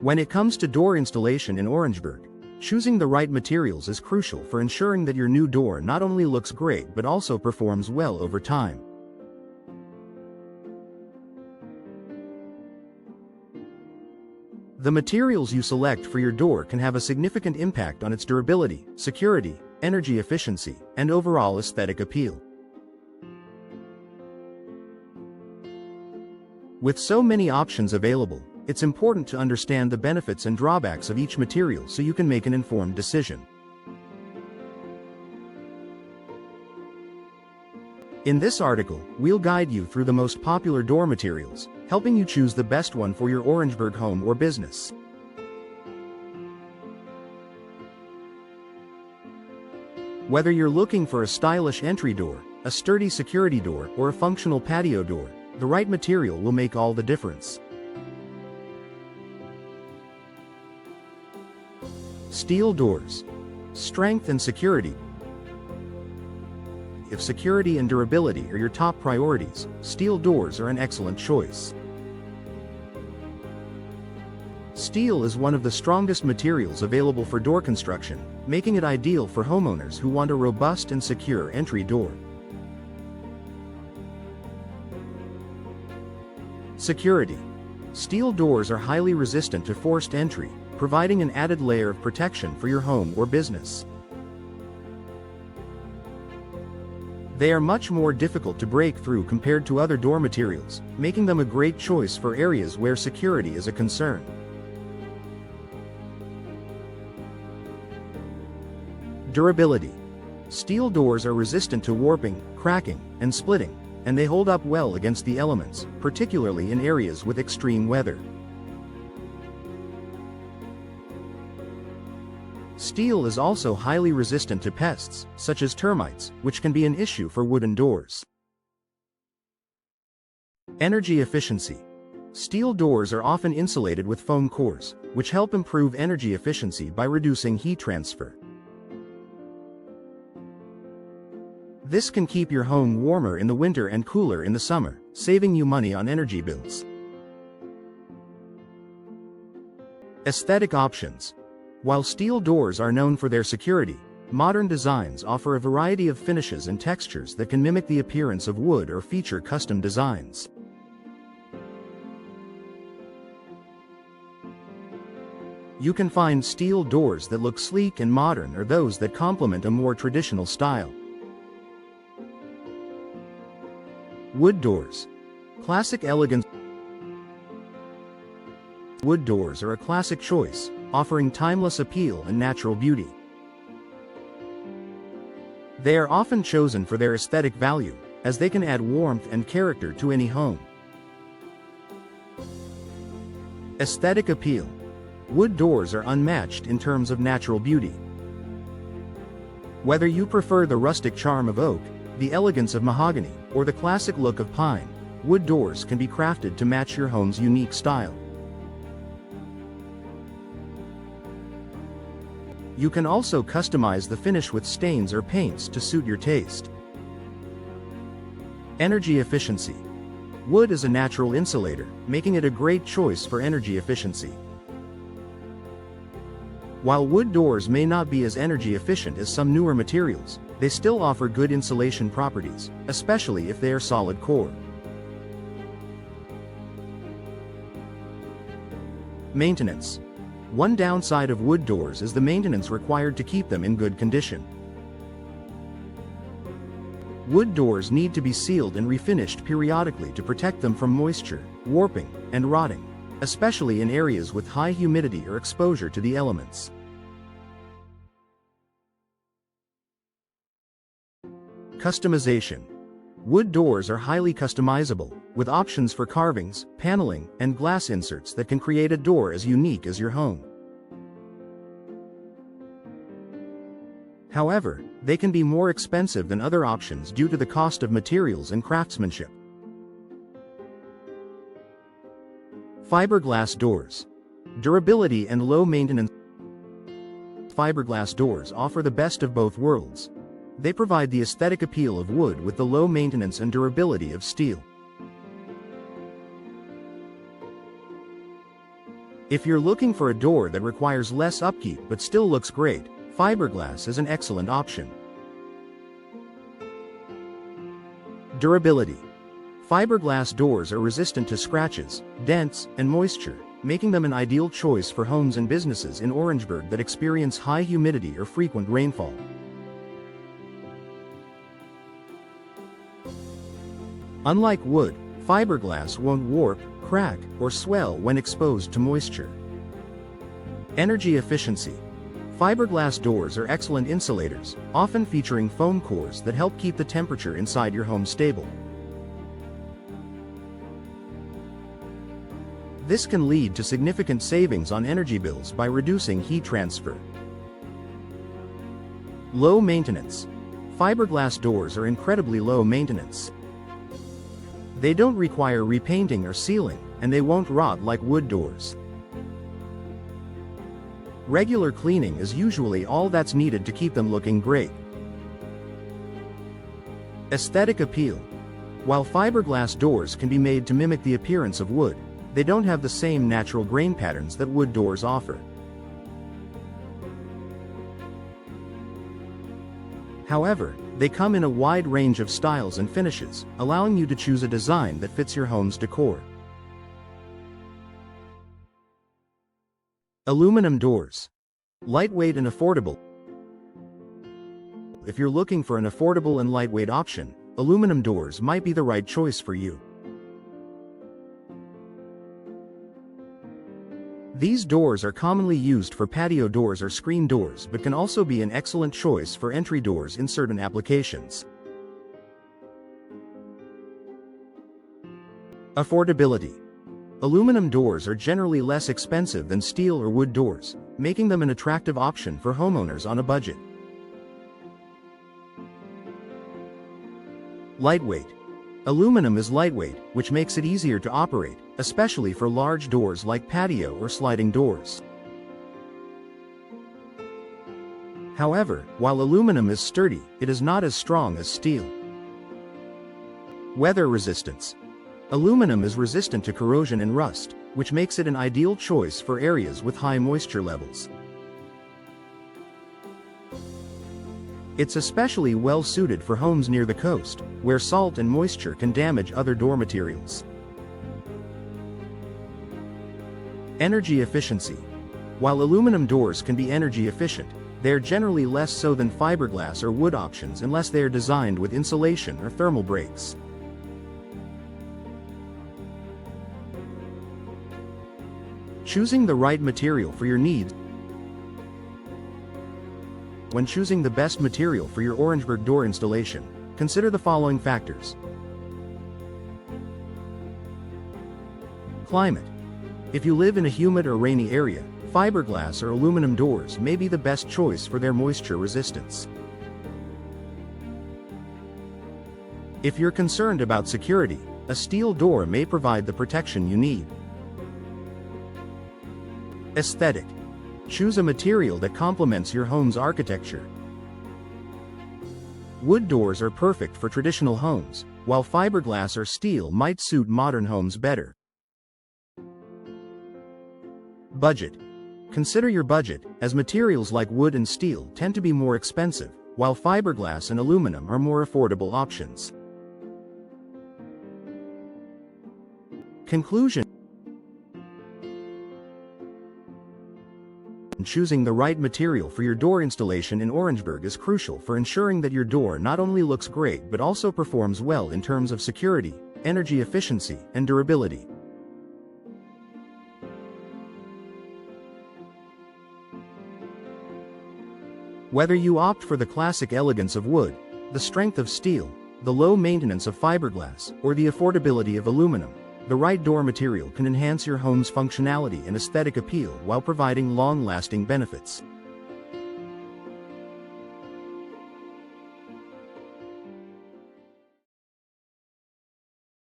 When it comes to door installation in Orangeburg, choosing the right materials is crucial for ensuring that your new door not only looks great but also performs well over time. The materials you select for your door can have a significant impact on its durability, security, energy efficiency, and overall aesthetic appeal. With so many options available, it's important to understand the benefits and drawbacks of each material so you can make an informed decision. In this article, we'll guide you through the most popular door materials, helping you choose the best one for your Orangeburg home or business. Whether you're looking for a stylish entry door, a sturdy security door, or a functional patio door, the right material will make all the difference. Steel doors. Strength and security. If security and durability are your top priorities, steel doors are an excellent choice. Steel is one of the strongest materials available for door construction, making it ideal for homeowners who want a robust and secure entry door. Security. Steel doors are highly resistant to forced entry, providing an added layer of protection for your home or business. They are much more difficult to break through compared to other door materials, making them a great choice for areas where security is a concern. Durability. Steel doors are resistant to warping, cracking, and splitting, and they hold up well against the elements, particularly in areas with extreme weather. Steel is also highly resistant to pests, such as termites, which can be an issue for wooden doors. Energy efficiency. Steel doors are often insulated with foam cores, which help improve energy efficiency by reducing heat transfer. This can keep your home warmer in the winter and cooler in the summer, saving you money on energy bills. Aesthetic options. While steel doors are known for their security, modern designs offer a variety of finishes and textures that can mimic the appearance of wood or feature custom designs. You can find steel doors that look sleek and modern or those that complement a more traditional style. Wood doors. Classic elegance. Wood doors are a classic choice, offering timeless appeal and natural beauty. They are often chosen for their aesthetic value, as they can add warmth and character to any home. Aesthetic appeal. Wood doors are unmatched in terms of natural beauty. Whether you prefer the rustic charm of oak, the elegance of mahogany, or the classic look of pine, wood doors can be crafted to match your home's unique style. You can also customize the finish with stains or paints to suit your taste. Energy efficiency. Wood is a natural insulator, making it a great choice for energy efficiency. While wood doors may not be as energy efficient as some newer materials, they still offer good insulation properties, especially if they are solid core. Maintenance. One downside of wood doors is the maintenance required to keep them in good condition. Wood doors need to be sealed and refinished periodically to protect them from moisture, warping, and rotting, especially in areas with high humidity or exposure to the elements. Customization. Wood doors are highly customizable, with options for carvings, paneling, and glass inserts that can create a door as unique as your home. However, they can be more expensive than other options due to the cost of materials and craftsmanship. Fiberglass doors. Durability and low maintenance. Fiberglass doors offer the best of both worlds. They provide the aesthetic appeal of wood with the low maintenance and durability of steel. If you're looking for a door that requires less upkeep but still looks great, fiberglass is an excellent option. Durability. Fiberglass doors are resistant to scratches, dents, and moisture, making them an ideal choice for homes and businesses in Orangeburg that experience high humidity or frequent rainfall. Unlike wood, fiberglass won't warp, crack, or swell when exposed to moisture. Energy efficiency. Fiberglass doors are excellent insulators, often featuring foam cores that help keep the temperature inside your home stable. This can lead to significant savings on energy bills by reducing heat transfer. Low maintenance. Fiberglass doors are incredibly low maintenance. They don't require repainting or sealing, and they won't rot like wood doors. Regular cleaning is usually all that's needed to keep them looking great. Aesthetic appeal. While fiberglass doors can be made to mimic the appearance of wood, they don't have the same natural grain patterns that wood doors offer. However, they come in a wide range of styles and finishes, allowing you to choose a design that fits your home's decor. Aluminum doors. Lightweight and affordable. If you're looking for an affordable and lightweight option, aluminum doors might be the right choice for you. These doors are commonly used for patio doors or screen doors but can also be an excellent choice for entry doors in certain applications. Affordability. Aluminum doors are generally less expensive than steel or wood doors, making them an attractive option for homeowners on a budget. Lightweight. Aluminum is lightweight, which makes it easier to operate, especially for large doors like patio or sliding doors. However, while aluminum is sturdy, it is not as strong as steel. Weather resistance. Aluminum is resistant to corrosion and rust, which makes it an ideal choice for areas with high moisture levels. It's especially well suited for homes near the coast, where salt and moisture can damage other door materials. Energy efficiency. While aluminum doors can be energy efficient, they are generally less so than fiberglass or wood options unless they are designed with insulation or thermal breaks. Choosing the right material for your needs. When choosing the best material for your Orangeburg door installation, consider the following factors. Climate. If you live in a humid or rainy area, fiberglass or aluminum doors may be the best choice for their moisture resistance. If you're concerned about security, a steel door may provide the protection you need. Aesthetic. Choose a material that complements your home's architecture. Wood doors are perfect for traditional homes, while fiberglass or steel might suit modern homes better. Budget. Consider your budget, as materials like wood and steel tend to be more expensive, while fiberglass and aluminum are more affordable options. Conclusion. Choosing the right material for your door installation in Orangeburg is crucial for ensuring that your door not only looks great but also performs well in terms of security, energy efficiency, and durability. Whether you opt for the classic elegance of wood, the strength of steel, the low maintenance of fiberglass, or the affordability of aluminum, the right door material can enhance your home's functionality and aesthetic appeal while providing long-lasting benefits.